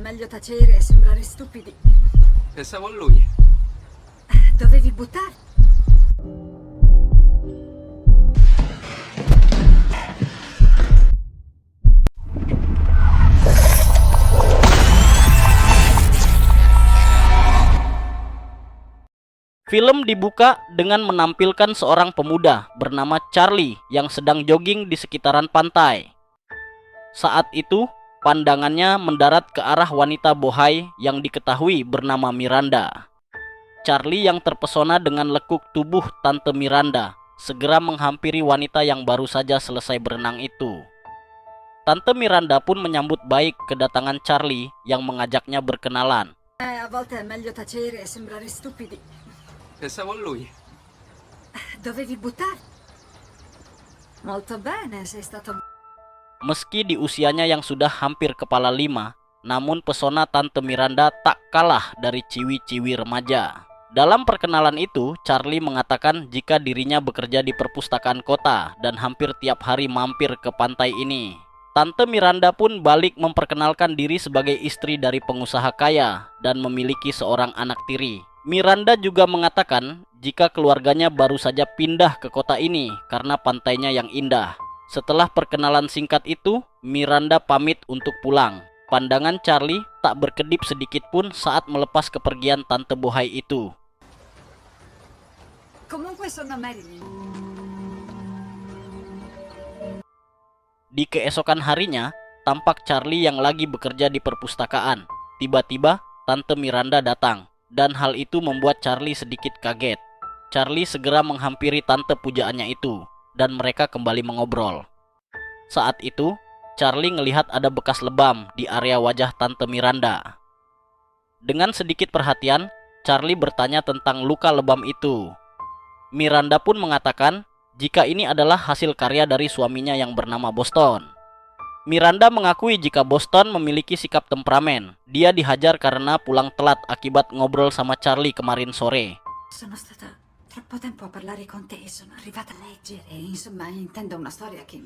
meglio tacere e sembrare stupidi. Pensavo a lui. Dovevi buttarti. Film dibuka dengan menampilkan seorang pemuda bernama Charlie yang sedang jogging di sekitaran pantai. Saat itu, pandangannya mendarat ke arah wanita bohai yang diketahui bernama Miranda. Charlie yang terpesona dengan lekuk tubuh Tante Miranda segera menghampiri wanita yang baru saja selesai berenang itu. Tante Miranda pun menyambut baik kedatangan Charlie yang mengajaknya berkenalan. A volte è meglio tacere e sembrare stupidi. Pensavo a lui. Dovevi buttarti. Molto bene, sei stato... Meski di usianya yang sudah hampir kepala 5, namun pesona Tante Miranda tak kalah dari ciwi-ciwi remaja. Dalam perkenalan itu, Charlie mengatakan jika dirinya bekerja di perpustakaan kota dan hampir tiap hari mampir ke pantai ini. Tante Miranda pun balik memperkenalkan diri sebagai istri dari pengusaha kaya dan memiliki seorang anak tiri. Miranda juga mengatakan jika keluarganya baru saja pindah ke kota ini karena pantainya yang indah. Setelah perkenalan singkat itu, Miranda pamit untuk pulang. Pandangan Charlie tak berkedip sedikit pun saat melepas kepergian Tante Bohai itu. Comunque sono Marilyn. Di keesokan harinya, tampak Charlie yang lagi bekerja di perpustakaan. Tiba-tiba, Tante Miranda datang, dan hal itu membuat Charlie sedikit kaget. Charlie segera menghampiri tante pujaannya itu, dan mereka kembali mengobrol. Saat itu, Charlie melihat ada bekas lebam di area wajah Tante Miranda. Dengan sedikit perhatian, Charlie bertanya tentang luka lebam itu. Miranda pun mengatakan jika ini adalah hasil karya dari suaminya yang bernama Boston. Miranda mengakui jika Boston memiliki sikap temperamen. Dia dihajar karena pulang telat akibat ngobrol sama Charlie kemarin sore. Sono stata troppo tempo a parlare con te, sono arrivata a leggere, insomma, intendo una storia che...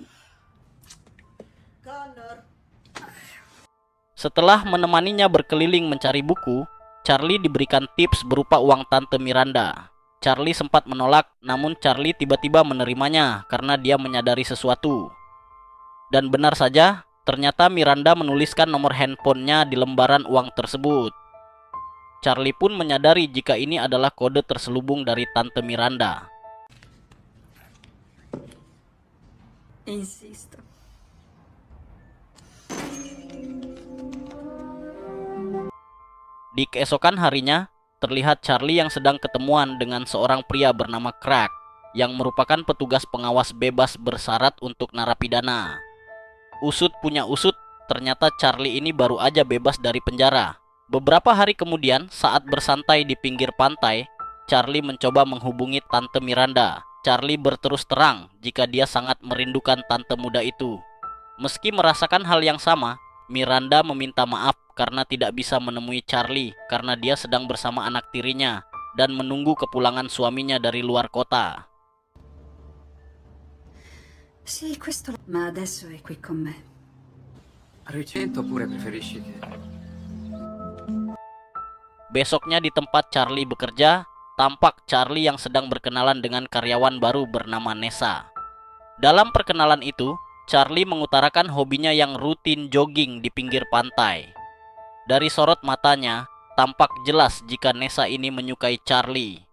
Connor. Setelah menemaninya berkeliling mencari buku, Charlie diberikan tips berupa uang Tante Miranda. Charlie sempat menolak, namun Charlie tiba-tiba menerimanya karena dia menyadari sesuatu. Dan benar saja, ternyata Miranda menuliskan nomor handphonenya di lembaran uang tersebut. Charlie pun menyadari jika ini adalah kode terselubung dari Tante Miranda. Insisto. Di keesokan harinya, terlihat Charlie yang sedang ketemuan dengan seorang pria bernama Craig yang merupakan petugas pengawas bebas bersyarat untuk narapidana. Usut punya usut, ternyata Charlie ini baru aja bebas dari penjara. Beberapa hari kemudian, saat bersantai di pinggir pantai, Charlie mencoba menghubungi Tante Miranda. Charlie berterus terang jika dia sangat merindukan tante muda itu. Meski merasakan hal yang sama, Miranda meminta maaf karena tidak bisa menemui Charlie karena dia sedang bersama anak tirinya dan menunggu kepulangan suaminya dari luar kota. Sì, questo... Ma adesso è qui con me. Ricento oppure preferisci che... Besoknya di tempat Charlie bekerja, tampak Charlie yang sedang berkenalan dengan karyawan baru bernama Nessa. Dalam perkenalan itu, Charlie mengutarakan hobinya yang rutin jogging di pinggir pantai. Dari sorot matanya, tampak jelas jika Nessa ini menyukai Charlie.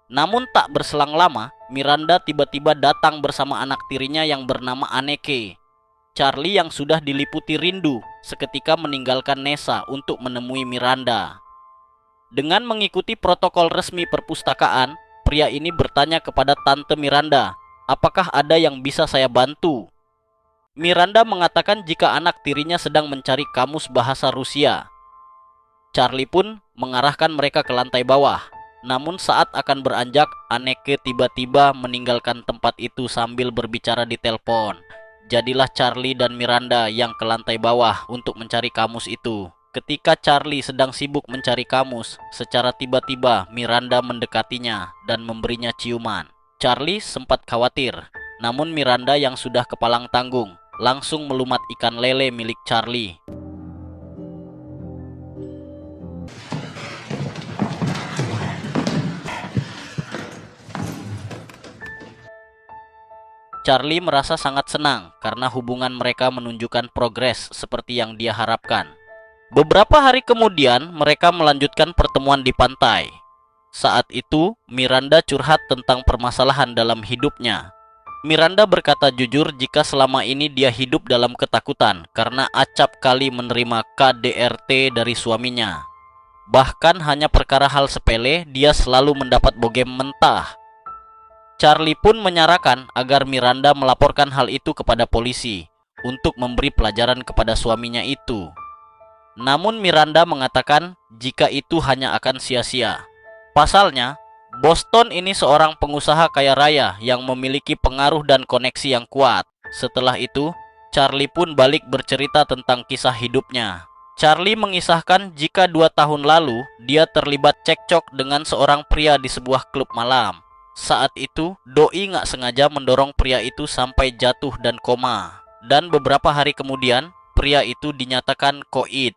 Namun tak berselang lama, Miranda tiba-tiba datang bersama anak tirinya yang bernama Anneke. Charlie yang sudah diliputi rindu seketika meninggalkan Nessa untuk menemui Miranda. Dengan mengikuti protokol resmi perpustakaan, pria ini bertanya kepada Tante Miranda, "Apakah ada yang bisa saya bantu?" Miranda mengatakan jika anak tirinya sedang mencari kamus bahasa Rusia. Charlie pun mengarahkan mereka ke lantai bawah. Namun saat akan beranjak, Anneke tiba-tiba meninggalkan tempat itu sambil berbicara di telepon. Jadilah Charlie dan Miranda yang ke lantai bawah untuk mencari kamus itu. Ketika Charlie sedang sibuk mencari kamus, secara tiba-tiba Miranda mendekatinya dan memberinya ciuman. Charlie sempat khawatir, namun Miranda yang sudah kepalang tanggung langsung melumat ikan lele milik Charlie. Charlie merasa sangat senang karena hubungan mereka menunjukkan progres seperti yang dia harapkan. Beberapa hari kemudian, mereka melanjutkan pertemuan di pantai. Saat itu, Miranda curhat tentang permasalahan dalam hidupnya. Miranda berkata jujur jika selama ini dia hidup dalam ketakutan karena acap kali menerima KDRT dari suaminya. Bahkan hanya perkara hal sepele, dia selalu mendapat bogem mentah. Charlie pun menyarankan agar Miranda melaporkan hal itu kepada polisi untuk memberi pelajaran kepada suaminya itu. Namun Miranda mengatakan jika itu hanya akan sia-sia. Pasalnya, Boston ini seorang pengusaha kaya raya yang memiliki pengaruh dan koneksi yang kuat. Setelah itu, Charlie pun balik bercerita tentang kisah hidupnya. Charlie mengisahkan jika 2 tahun lalu dia terlibat cekcok dengan seorang pria di sebuah klub malam. Saat itu, doi nggak sengaja mendorong pria itu sampai jatuh dan koma. Dan beberapa hari kemudian, pria itu dinyatakan koid.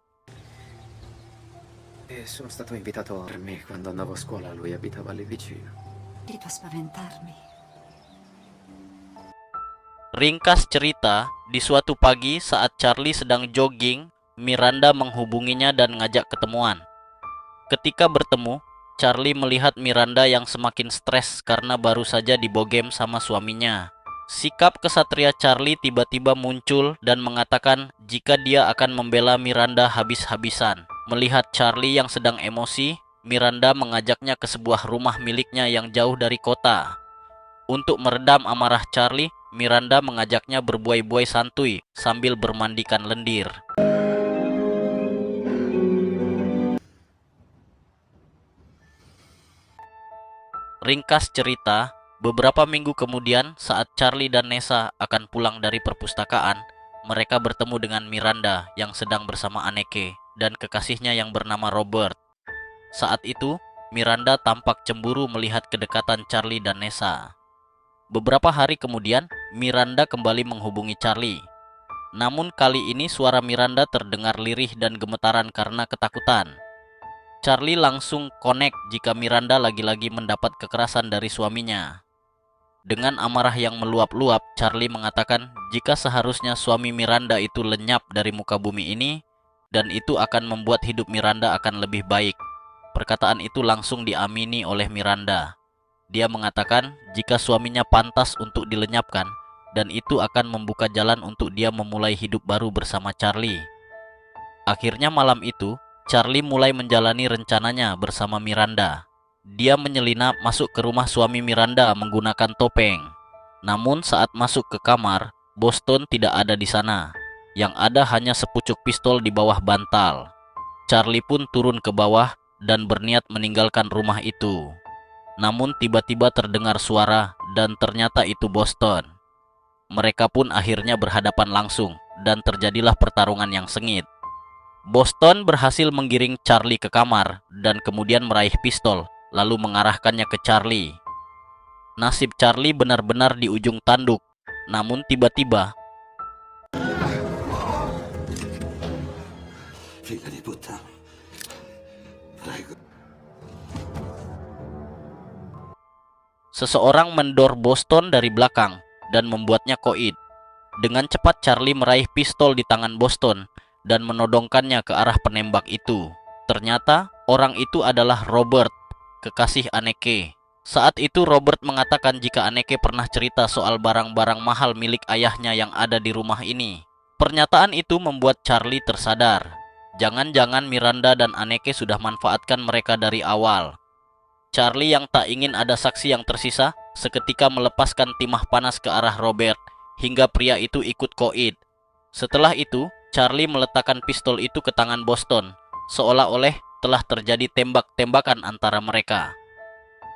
Sono stato invitato per me quando andavo a scuola, lui abitava lì vicino. Ti fa spaventarmi. Ringkas cerita, di suatu pagi saat Charlie sedang jogging, Miranda menghubunginya dan ngajak ketemuan. Ketika bertemu, Charlie melihat Miranda yang semakin stres karena baru saja dibogem sama suaminya. Sikap kesatria Charlie tiba-tiba muncul dan mengatakan jika dia akan membela Miranda habis-habisan. Melihat Charlie yang sedang emosi, Miranda mengajaknya ke sebuah rumah miliknya yang jauh dari kota. Untuk meredam amarah Charlie, Miranda mengajaknya berbuai-buai santuy sambil bermandikan lendir. Ringkas cerita, beberapa minggu kemudian saat Charlie dan Nessa akan pulang dari perpustakaan, mereka bertemu dengan Miranda yang sedang bersama Anneke dan kekasihnya yang bernama Robert. Saat itu, Miranda tampak cemburu melihat kedekatan Charlie dan Nessa. Beberapa hari kemudian, Miranda kembali menghubungi Charlie. Namun kali ini suara Miranda terdengar lirih dan gemetaran karena ketakutan. Charlie langsung connect jika Miranda lagi-lagi mendapat kekerasan dari suaminya. Dengan amarah yang meluap-luap, Charlie mengatakan jika seharusnya suami Miranda itu lenyap dari muka bumi ini, dan itu akan membuat hidup Miranda akan lebih baik. Perkataan itu langsung diamini oleh Miranda. Dia mengatakan jika suaminya pantas untuk dilenyapkan, dan itu akan membuka jalan untuk dia memulai hidup baru bersama Charlie. Akhirnya malam itu, Charlie mulai menjalani rencananya bersama Miranda. Dia menyelinap masuk ke rumah suami Miranda menggunakan topeng. Namun saat masuk ke kamar, Boston tidak ada di sana. Yang ada hanya sepucuk pistol di bawah bantal. Charlie pun turun ke bawah dan berniat meninggalkan rumah itu. Namun tiba-tiba terdengar suara dan ternyata itu Boston. Mereka pun akhirnya berhadapan langsung dan terjadilah pertarungan yang sengit. Boston berhasil menggiring Charlie ke kamar dan kemudian meraih pistol, lalu mengarahkannya ke Charlie. Nasib Charlie benar-benar di ujung tanduk, namun tiba-tiba Figa di puttana. Prego. seseorang mendor Boston dari belakang dan membuatnya koid. Dengan cepat Charlie meraih pistol di tangan Boston dan menodongkannya ke arah penembak itu. Ternyata orang itu adalah Robert, kekasih Anneke. Saat itu Robert mengatakan jika Anneke pernah cerita soal barang-barang mahal milik ayahnya yang ada di rumah ini. Pernyataan itu membuat Charlie tersadar. Jangan-jangan Miranda dan Anneke sudah manfaatkan mereka dari awal. Charlie yang tak ingin ada saksi yang tersisa, seketika melepaskan timah panas ke arah Robert, hingga pria itu ikut koid. Setelah itu, Charlie meletakkan pistol itu ke tangan Boston, seolah-olah telah terjadi tembak-tembakan antara mereka.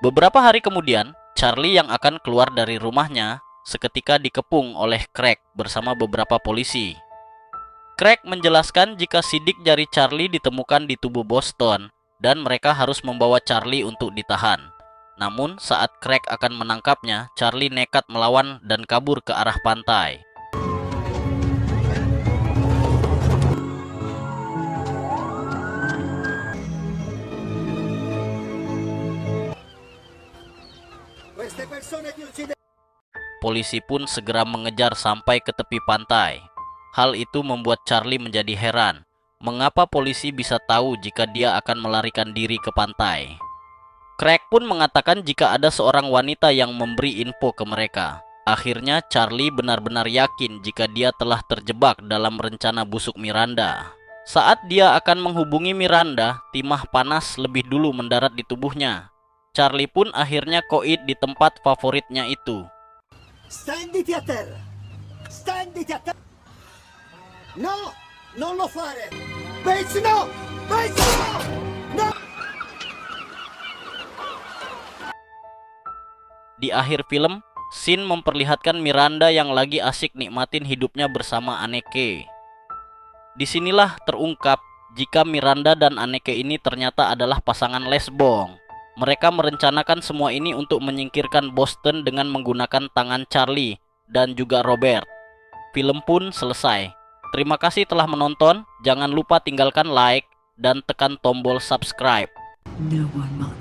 Beberapa hari kemudian, Charlie yang akan keluar dari rumahnya seketika dikepung oleh Craig bersama beberapa polisi. Craig menjelaskan jika sidik jari Charlie ditemukan di tubuh Boston dan mereka harus membawa Charlie untuk ditahan. Namun saat Craig akan menangkapnya, Charlie nekat melawan dan kabur ke arah pantai. polisi pun segera mengejar sampai ke tepi pantai. Hal itu membuat Charlie menjadi heran, mengapa polisi bisa tahu jika dia akan melarikan diri ke pantai. Craig pun mengatakan jika ada seorang wanita yang memberi info ke mereka. Akhirnya Charlie benar-benar yakin jika dia telah terjebak dalam rencana busuk Miranda. Saat dia akan menghubungi Miranda, timah panas lebih dulu mendarat di tubuhnya. Charlie pun akhirnya koid di tempat favoritnya itu. Stenditi a terra! Stenditi a terra! No! Non lo fare! Bates, no! Bates, no! No! Di akhir film, scene memperlihatkan Miranda yang lagi asik nikmatin hidupnya bersama Anneke. Disinilah terungkap jika Miranda dan Anneke ini ternyata adalah pasangan lesbong. Mereka merencanakan semua ini untuk menyingkirkan Boston dengan menggunakan tangan Charlie dan juga Robert. Film pun selesai. Terima kasih telah menonton. Jangan lupa tinggalkan like dan tekan tombol subscribe. No one will